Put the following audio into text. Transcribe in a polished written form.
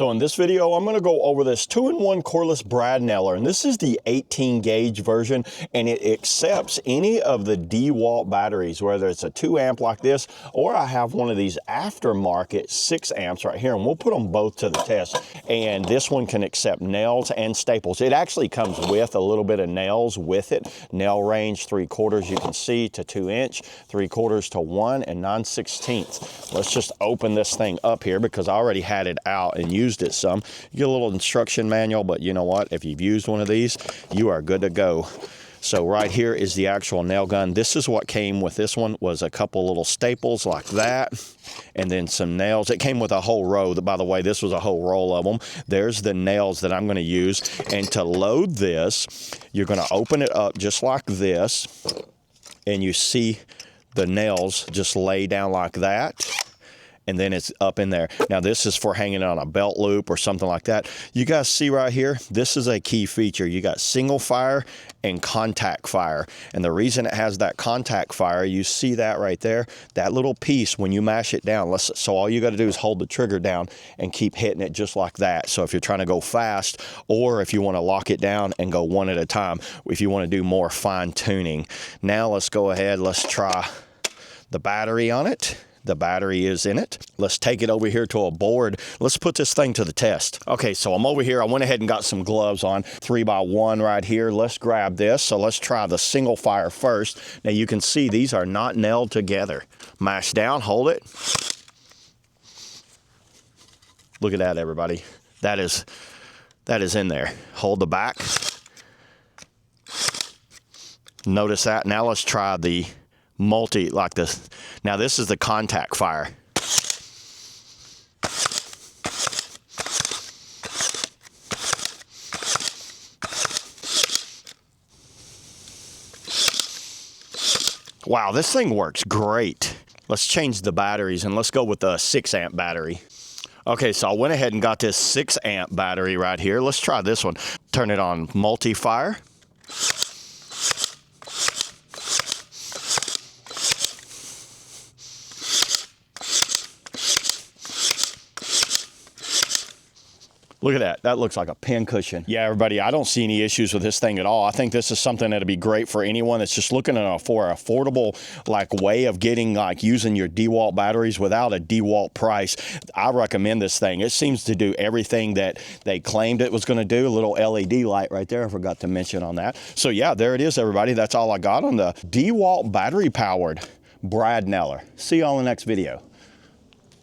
So in this video, I'm gonna go over this 2-in-1 cordless brad nailer, and this is the 18 gauge version, and it accepts any of the DeWalt batteries, whether it's a 2 amp like this, or I have one of these aftermarket 6 amps right here, and we'll put them both to the test. And this one can accept nails and staples. It actually comes with a little bit of nails with it. Nail range 3/4, you can see, to 2 inch, 3/4 to 1, and 9/16. Let's just open this thing up here because I already had it out and used it some. You get a little instruction manual, but you know what? If you've used one of these, you are good to go. So right here is the actual nail gun. This is what came with this one, was a couple little staples like that, and then some nails. It came with a whole row. By the way, this was a whole roll of them. There's the nails that I'm going to use. And to load this, you're going to open it up just like this, and you see the nails just lay down like that. And then it's up in there. Now this is for hanging on a belt loop or something like that. You guys see right here, this is a key feature. You got single fire and contact fire. And the reason it has that contact fire, you see that right there, that little piece when you mash it down. So all you got to do is hold the trigger down and keep hitting it just like that. So if you're trying to go fast, or if you want to lock it down and go one at a time, if you want to do more fine tuning. Now let's go ahead, let's try the battery on it. The battery is in it. Let's take it over here to a board. Let's put this thing to the test. Okay, so I'm over here. I went ahead and got some gloves on, 3x1 right here. Let's grab this. So let's try the single fire first. Now you can see these are not nailed together. Mash down, hold it. Look at that, everybody. That is in there. Hold the back. Notice that. Now let's try the multi like this. Now this is the contact fire. Wow, this thing works great. Let's change the batteries and let's go with the 6 amp battery. Okay, so I went ahead and got this 6 amp battery right here. Let's try this one. Turn it on multi-fire. Look at that. That looks like a pin cushion. Yeah, everybody, I don't see any issues with this thing at all. I think this is something that'd be great for anyone that's just looking for an affordable way of getting using your DeWalt batteries without a DeWalt price. I recommend this thing. It seems to do everything that they claimed it was going to do. A little LED light right there. I forgot to mention on that. So yeah, there it is, everybody. That's all I got on the DeWalt battery powered brad nailer. See you all in the next video.